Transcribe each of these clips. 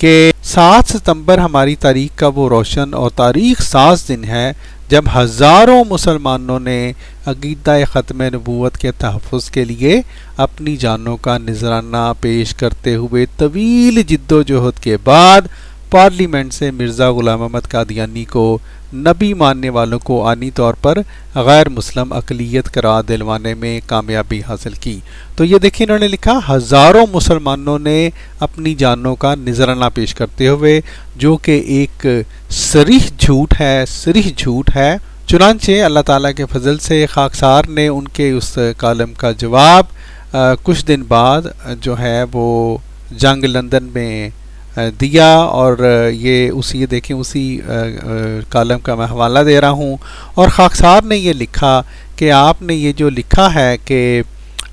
کہ 7 ستمبر ہماری تاریخ کا وہ روشن اور تاریخ ساز دن ہے جب ہزاروں مسلمانوں نے عقیدہ ختم نبوت کے تحفظ کے لیے اپنی جانوں کا نذرانہ پیش کرتے ہوئے طویل جد و جہد کے بعد پارلیمنٹ سے مرزا غلام احمد قادیانی کو نبی ماننے والوں کو آنی طور پر غیر مسلم اقلیت قرار دلوانے میں کامیابی حاصل کی۔ تو یہ دیکھیں انہوں نے لکھا ہزاروں مسلمانوں نے اپنی جانوں کا نذرانہ پیش کرتے ہوئے، جو کہ ایک صریح جھوٹ ہے۔ چنانچہ اللہ تعالیٰ کے فضل سے خاکسار نے ان کے اس کالم کا جواب کچھ دن بعد جو ہے وہ جنگ لندن میں دیا، اور یہ دیکھیں اسی کالم کا میں حوالہ دے رہا ہوں، اور خاکسار نے یہ لکھا کہ آپ نے یہ جو لکھا ہے کہ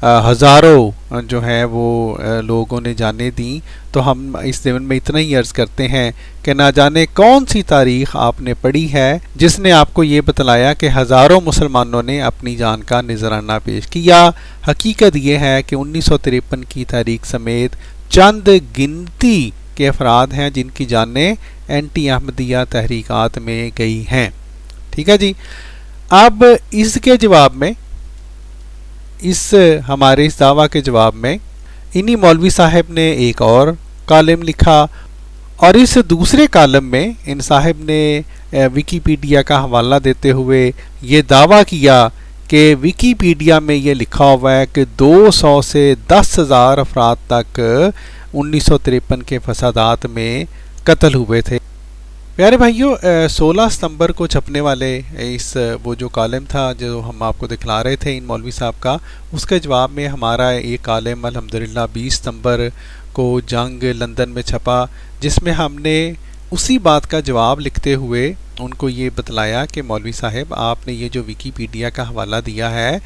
ہزاروں جو ہے وہ لوگوں نے جانیں دیں، تو ہم اس ضمن میں اتنا ہی عرض کرتے ہیں کہ نہ جانے کون سی تاریخ آپ نے پڑھی ہے جس نے آپ کو یہ بتلایا کہ ہزاروں مسلمانوں نے اپنی جان کا نذرانہ پیش کیا۔ حقیقت یہ ہے کہ 1953 کی تاریخ سمیت چند گنتی کے افراد ہیں جن کی جانیں اینٹی احمدیہ تحریکات میں گئی ہیں۔ ٹھیک ہے جی، اب اس کے جواب میں، ہمارے اس دعویٰ کے جواب میں انہی مولوی صاحب نے ایک اور کالم لکھا، اور اس دوسرے کالم میں ان صاحب نے ویکیپیڈیا کا حوالہ دیتے ہوئے یہ دعویٰ کیا کہ ویکیپیڈیا میں یہ لکھا ہوا ہے کہ 200 سے 10,000 افراد تک 1953 کے فسادات میں قتل ہوئے تھے۔ پیارے بھائیوں، 16 ستمبر کو چھپنے والے وہ جو کالم تھا جو ہم آپ کو دکھلا رہے تھے ان مولوی صاحب کا، اس کے جواب میں ہمارا ایک کالم الحمدللہ 20 ستمبر کو جنگ لندن میں چھپا، جس میں ہم نے اسی بات کا جواب لکھتے ہوئے ان کو یہ بتلایا کہ مولوی صاحب آپ نے یہ جو ویکیپیڈیا کا حوالہ دیا ہے،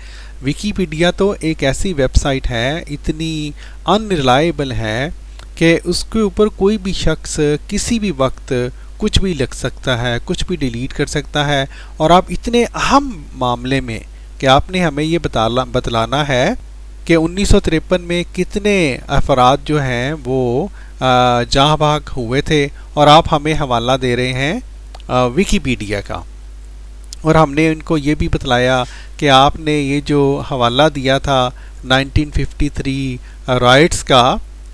ویکیپیڈیا تو ایک ایسی ویب سائٹ ہے، اتنی ان ریلائبل ہے کہ اس کے اوپر کوئی بھی شخص کسی بھی وقت کچھ بھی لکھ سکتا ہے، کچھ بھی ڈیلیٹ کر سکتا ہے، اور آپ اتنے اہم معاملے میں کہ آپ نے ہمیں یہ بتلانا ہے کہ 1953 میں کتنے افراد جو ہیں وہ جاں بحق ہوئے تھے، اور آپ ہمیں حوالہ دے رہے ہیں ویکیپیڈیا کا، اور ہم نے ان کو یہ بھی بتلایا کہ آپ نے یہ جو حوالہ دیا تھا 1953 رائٹس کا،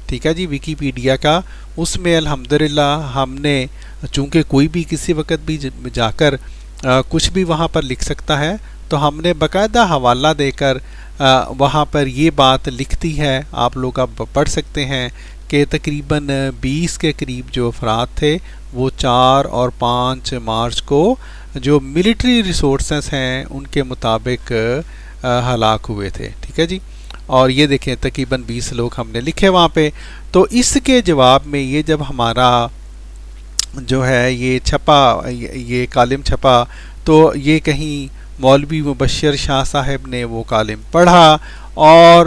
ٹھیک ہے جی، ویکیپیڈیا کا، اس میں الحمدللہ ہم نے، چونکہ کوئی بھی کسی وقت بھی جا کر کچھ بھی وہاں پر لکھ سکتا ہے، تو ہم نے باقاعدہ حوالہ دے کر وہاں پر یہ بات لکھتی ہے، آپ لوگ اب پڑھ سکتے ہیں کہ تقریباً 20 کے قریب جو افراد تھے وہ 4 اور 5 مارچ کو جو ملٹری ریسورسز ہیں ان کے مطابق ہلاک ہوئے تھے۔ ٹھیک ہے جی، اور یہ دیکھیں تقریباً 20 لوگ ہم نے لکھے وہاں پہ۔ تو اس کے جواب میں یہ جب ہمارا جو ہے یہ چھپا، یہ کالم چھپا، تو یہ کہیں مولوی مبشر شاہ صاحب نے وہ کالم پڑھا، اور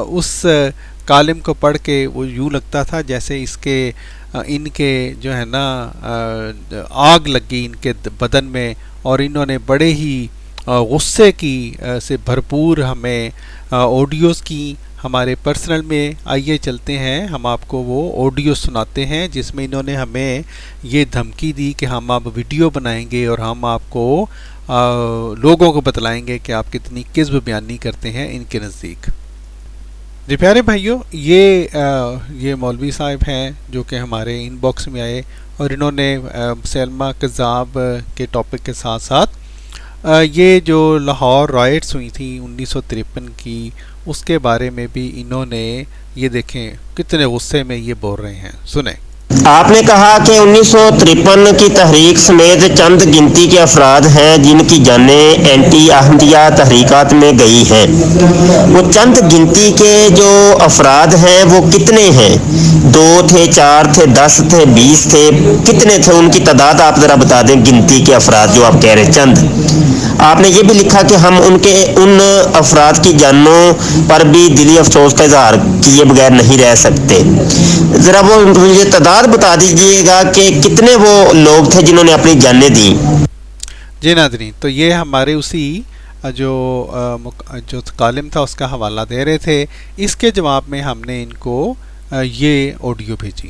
اس کالم کو پڑھ کے وہ یوں لگتا تھا جیسے ان کے جو ہے نا آگ لگی ان کے بدن میں، اور انہوں نے بڑے ہی غصے کی سے بھرپور ہمیں آڈیوز کی ہمارے پرسنل میں۔ آئیے چلتے ہیں، ہم آپ کو وہ آڈیو سناتے ہیں جس میں انہوں نے ہمیں یہ دھمکی دی کہ ہم اب ویڈیو بنائیں گے اور ہم آپ کو لوگوں کو بتلائیں گے کہ آپ کتنی کذب بیانی کرتے ہیں ان کے نزدیک۔ جی پیارے بھائیوں، یہ مولوی صاحب ہیں جو کہ ہمارے ان باکس میں آئے، اور انہوں نے مسلمہ کذاب کے ٹاپک کے ساتھ ساتھ یہ جو لاہور رائٹس ہوئی تھیں 1953 کی، اس کے بارے میں بھی انہوں نے، یہ دیکھیں کتنے غصے میں یہ بول رہے ہیں، سنیں۔ آپ نے کہا کہ 1953 کی تحریک سمیت چند گنتی کے افراد ہیں جن کی جانیں اینٹی احمدیہ تحریکات میں گئی ہیں۔ وہ چند گنتی کے جو افراد ہیں وہ کتنے ہیں؟ 2 تھے، 4 تھے، 10 تھے، 20 تھے، کتنے تھے؟ ان کی تعداد آپ ذرا بتا دیں، گنتی کے افراد جو آپ کہہ رہے ہیں چند۔ آپ نے یہ بھی لکھا کہ ہم ان افراد کی جانوں پر بھی دلی افسوس کا اظہار کیے بغیر نہیں رہ سکتے۔ ذرا وہ مجھے تعداد بتا دیجئے گا کہ کتنے وہ لوگ تھے جنہوں نے اپنی جانیں دیں۔ جی ناظرین، تو یہ ہمارے اسی جو کالم تھا اس کا حوالہ دے رہے تھے، اس کے جواب میں ہم نے ان کو یہ آڈیو بھیجی۔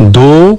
2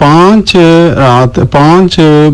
5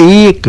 1,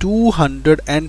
200 and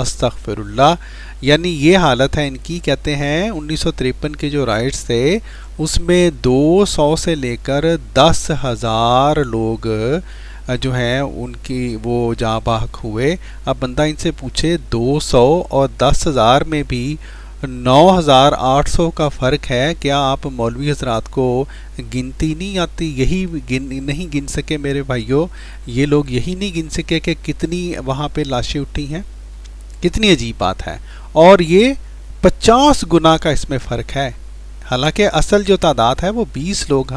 استغفراللہ. یعنی یہ حالت ہے ان کی. کہتے ہیں 1953 کے جو رائٹس تھے اس میں 200 سے لے کر 10,000 لوگ جو ہیں ان کی وہ جاں بحق ہوئے. اب بندہ ان سے پوچھے 200 اور 10,000 میں بھی 9,800 کا فرق ہے. کیا آپ مولوی حضرات کو گنتی نہیں آتی؟ یہی نہیں گن سکے میرے بھائیوں؟ یہ لوگ یہی نہیں گن سکے کہ کتنی وہاں پہ لاشیں اٹھی ہیں؟ کتنی عجیب بات ہے. اور یہ 50 گنا کا اس میں فرق ہے. حالانکہ اصل جو تعداد ہے وہ 20 لوگ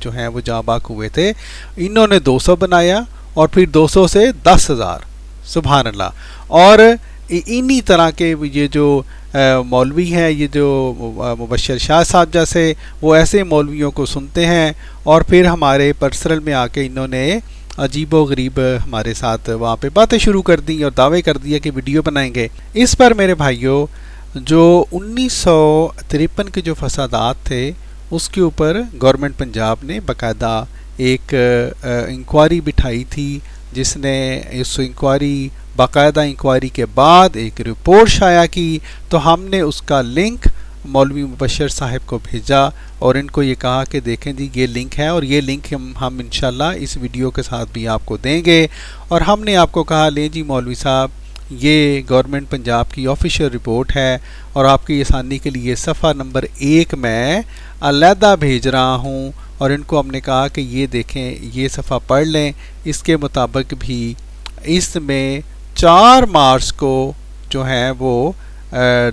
جو ہیں وہ جاں بحق ہوئے تھے. انہوں نے 200 بنایا اور پھر 200 سے 10,000. سبحان اللہ. اور انہی طرح کے یہ جو مولوی ہیں، یہ جو مبشر شاہ صاحب جیسے، وہ ایسے مولویوں کو سنتے ہیں اور پھر ہمارے پرسنل میں آ کے انہوں نے عجیب و غریب ہمارے ساتھ وہاں پہ باتیں شروع کر دیں اور دعوے کر دیا کہ ویڈیو بنائیں گے. اس پر میرے بھائیوں جو 1953 کے جو فسادات تھے اس کے اوپر گورنمنٹ پنجاب نے باقاعدہ ایک انکوائری بٹھائی تھی، جس نے اس باقاعدہ انکوائری کے بعد ایک رپورٹ شائع کی. تو ہم نے اس کا لنک مولوی مبشر صاحب کو بھیجا اور ان کو یہ کہا کہ دیکھیں جی یہ لنک ہے، اور یہ لنک ہم انشاءاللہ اس ویڈیو کے ساتھ بھی آپ کو دیں گے. اور ہم نے آپ کو کہا لیں جی مولوی صاحب یہ گورنمنٹ پنجاب کی آفیشیل رپورٹ ہے اور آپ کی آسانی کے لیے صفحہ نمبر 1 میں علیحدہ بھیج رہا ہوں. اور ان کو ہم نے کہا کہ یہ دیکھیں یہ صفحہ پڑھ لیں. اس کے مطابق بھی اس میں 4 مارچ کو جو ہے وہ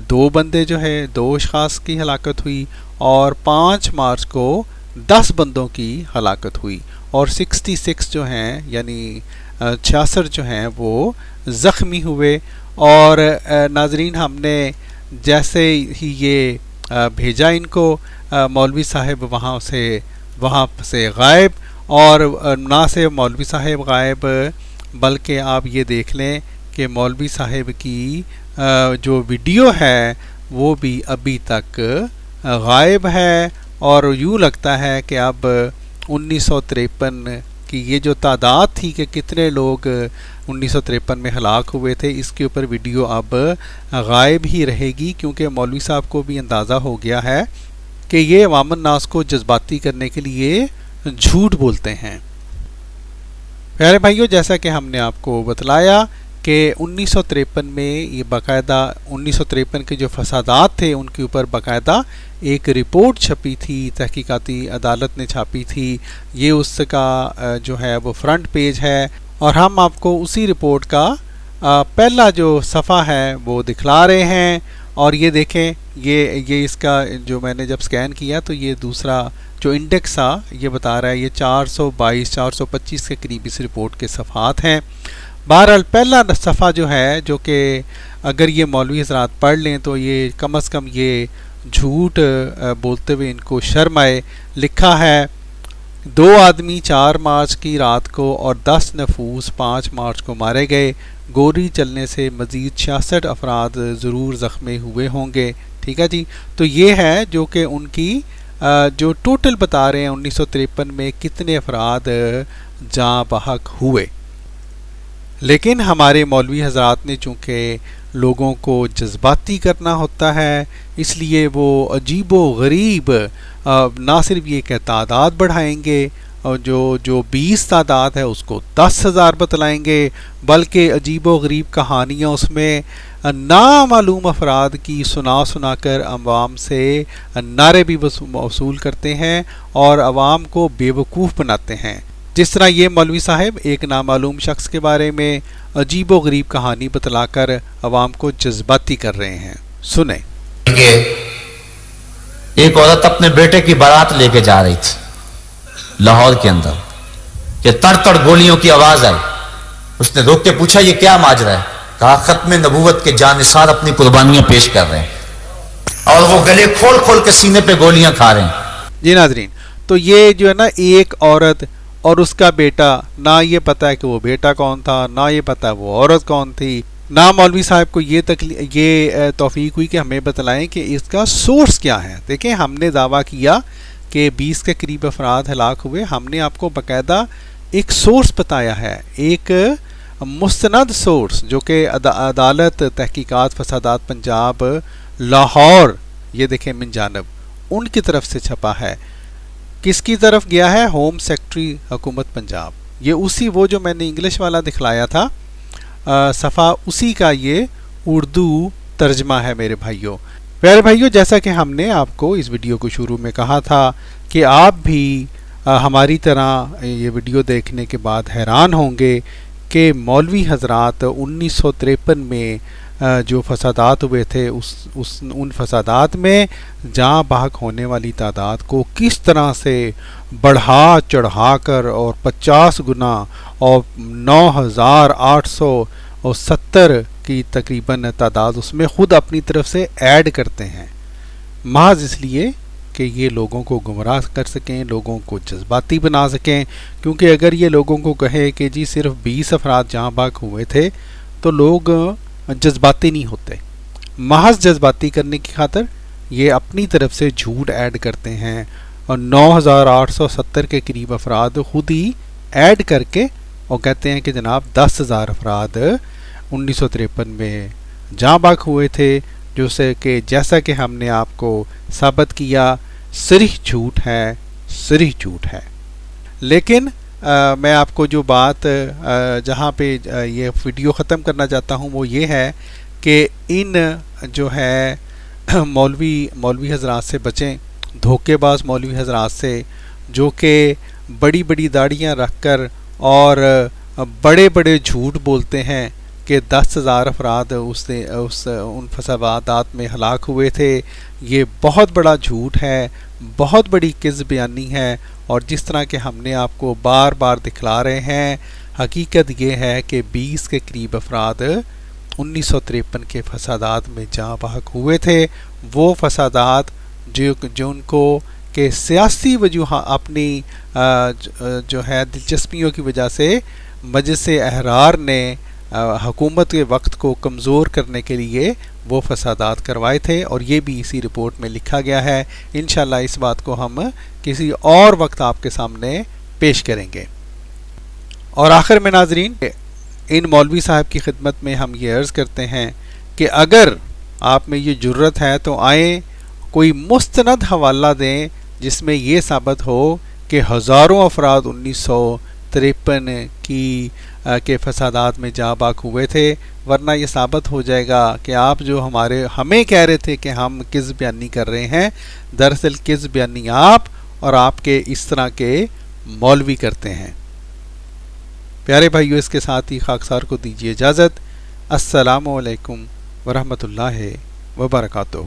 2 بندے جو ہے 2 اشخاص کی ہلاکت ہوئی اور 5 مارچ کو 10 بندوں کی ہلاکت ہوئی اور 66 جو ہیں یعنی 66 جو ہیں وہ زخمی ہوئے. اور ناظرین ہم نے جیسے ہی یہ بھیجا ان کو، مولوی صاحب وہاں سے غائب. اور نہ سے مولوی صاحب غائب بلکہ آپ یہ دیکھ لیں کہ مولوی صاحب کی جو ویڈیو ہے وہ بھی ابھی تک غائب ہے. اور یوں لگتا ہے کہ اب 1953 کی یہ جو تعداد تھی کہ کتنے لوگ 1953 میں ہلاک ہوئے تھے، اس کے اوپر ویڈیو اب غائب ہی رہے گی، کیونکہ مولوی صاحب کو بھی اندازہ ہو گیا ہے کہ یہ عوام الناس کو جذباتی کرنے کے لیے جھوٹ بولتے ہیں. پیارے بھائیوں جیسا کہ ہم نے آپ کو بتلایا کہ 1953 میں یہ باقاعدہ 1953 کے جو فسادات تھے ان کے اوپر باقاعدہ ایک رپورٹ چھپی تھی، تحقیقاتی عدالت نے چھاپی تھی. یہ اس کا جو ہے وہ فرنٹ پیج ہے اور ہم آپ کو اسی رپورٹ کا پہلا جو صفحہ ہے وہ دکھلا رہے ہیں. اور یہ دیکھیں یہ اس کا جو میں نے جب سکین کیا تو یہ دوسرا جو انڈیکس تھا یہ بتا رہا ہے یہ 422 425 کے قریب اس رپورٹ کے صفحات ہیں. بہرحال پہلا صفحہ جو ہے جو کہ اگر یہ مولوی حضرات پڑھ لیں تو یہ کم از کم یہ جھوٹ بولتے ہوئے ان کو شرم آئے. لکھا ہے 2 آدمی 4 مارچ کی رات کو اور 10 نفوس 5 مارچ کو مارے گئے. گولی چلنے سے مزید 66 افراد ضرور زخمی ہوئے ہوں گے. ٹھیک ہے جی. تو یہ ہے جو کہ ان کی جو ٹوٹل بتا رہے ہیں 1953 میں کتنے افراد جاں بحق ہوئے. لیکن ہمارے مولوی حضرات نے چونکہ لوگوں کو جذباتی کرنا ہوتا ہے اس لیے وہ عجیب و غریب نہ صرف یہ کہ تعداد بڑھائیں گے اور جو 20 تعداد ہے اس کو 10,000 بتلائیں گے، بلکہ عجیب و غریب کہانیاں اس میں نامعلوم افراد کی سنا کر عوام سے نعرے بھی وصول کرتے ہیں اور عوام کو بیوقوف بناتے ہیں. جس طرح یہ مولوی صاحب ایک نامعلوم شخص کے بارے میں عجیب و غریب کہانی بتلا کر عوام کو جذباتی کر رہے ہیں. سنیں. ایک عورت اپنے بیٹے کی بارات لے کے جا رہی تھی لاہور کے اندر کہ تڑ گولیوں کی آواز آئی. اس نے روک کے پوچھا یہ کیا ماجرا ہے؟ کہا ختم نبوت کے جانثار اپنی قربانیاں پیش کر رہے ہیں اور وہ گلے کھول کے سینے پہ گولیاں کھا رہے ہیں. جی ناظرین، تو یہ جو ہے نا ایک عورت اور اس کا بیٹا، نہ یہ پتا ہے کہ وہ بیٹا کون تھا، نہ یہ پتا ہے وہ عورت کون تھی، نہ مولوی صاحب کو یہ توفیق ہوئی کہ ہمیں بتلائیں کہ اس کا سورس کیا ہے. دیکھیں ہم نے دعویٰ کیا کہ 20 کے قریب افراد ہلاک ہوئے. ہم نے آپ کو باقاعدہ ایک سورس بتایا ہے، ایک مستند سورس جو کہ عدالت تحقیقات فسادات پنجاب لاہور، یہ دیکھیں من جانب ان کی طرف سے چھپا ہے. کس کی طرف گیا ہے؟ ہوم سیکٹری حکومت پنجاب. یہ اسی وہ جو میں نے انگلش والا دکھلایا تھا صفحہ، اسی کا یہ اردو ترجمہ ہے میرے بھائیوں. پیارے بھائیوں، جیسا کہ ہم نے آپ کو اس ویڈیو کو شروع میں کہا تھا کہ آپ بھی ہماری طرح یہ ویڈیو دیکھنے کے بعد حیران ہوں گے کہ مولوی حضرات 1953 میں جو فسادات ہوئے تھے ان فسادات میں جاں بحق ہونے والی تعداد کو کس طرح سے بڑھا چڑھا کر اور 50 گنا اور 9870 کی تقریباً تعداد اس میں خود اپنی طرف سے ایڈ کرتے ہیں، محض اس لیے کہ یہ لوگوں کو گمراہ کر سکیں، لوگوں کو جذباتی بنا سکیں. کیونکہ اگر یہ لوگوں کو کہے کہ جی صرف 20 افراد جاں بحق ہوئے تھے تو لوگ جذباتی نہیں ہوتے. محض جذباتی کرنے کی خاطر یہ اپنی طرف سے جھوٹ ایڈ کرتے ہیں اور 9870 کے قریب افراد خود ہی ایڈ کر کے اور کہتے ہیں کہ جناب 10,000 افراد 1953 میں جاں بحق ہوئے تھے، جو سے کہ جیسا کہ ہم نے آپ کو ثابت کیا صریح جھوٹ ہے، صریح جھوٹ ہے. لیکن میں آپ کو جو بات جہاں پہ یہ ویڈیو ختم کرنا چاہتا ہوں وہ یہ ہے کہ ان جو ہے مولوی حضرات سے بچیں، دھوکے باز مولوی حضرات سے، جو کہ بڑی بڑی داڑیاں رکھ کر اور بڑے بڑے جھوٹ بولتے ہیں کہ 10,000 افراد ان فسادات میں ہلاک ہوئے تھے. یہ بہت بڑا جھوٹ ہے، بہت بڑی کذب بیانی ہے. اور جس طرح کہ ہم نے آپ کو بار بار دکھلا رہے ہیں، حقیقت یہ ہے کہ 20 کے قریب افراد 1953 کے فسادات میں جاں بحق ہوئے تھے. وہ فسادات جو ان کو کہ سیاسی وجوہ اپنی جو ہے دلچسپیوں کی وجہ سے مجلس احرار نے حکومت کے وقت کو کمزور کرنے کے لیے وہ فسادات کروائے تھے، اور یہ بھی اسی رپورٹ میں لکھا گیا ہے. انشاءاللہ اس بات کو ہم کسی اور وقت آپ کے سامنے پیش کریں گے. اور آخر میں ناظرین، ان مولوی صاحب کی خدمت میں ہم یہ عرض کرتے ہیں کہ اگر آپ میں یہ جرت ہے تو آئیں کوئی مستند حوالہ دیں جس میں یہ ثابت ہو کہ ہزاروں افراد 1953 کے فسادات میں جاں بحق ہوئے تھے. ورنہ یہ ثابت ہو جائے گا کہ آپ جو ہمیں کہہ رہے تھے کہ ہم کذب بیانی کر رہے ہیں، دراصل کذب بیانی آپ اور آپ کے اس طرح کے مولوی کرتے ہیں. پیارے بھائیو، اس کے ساتھ ہی خاکسار کو دیجیے اجازت. السلام علیکم ورحمۃ اللہ وبرکاتہ.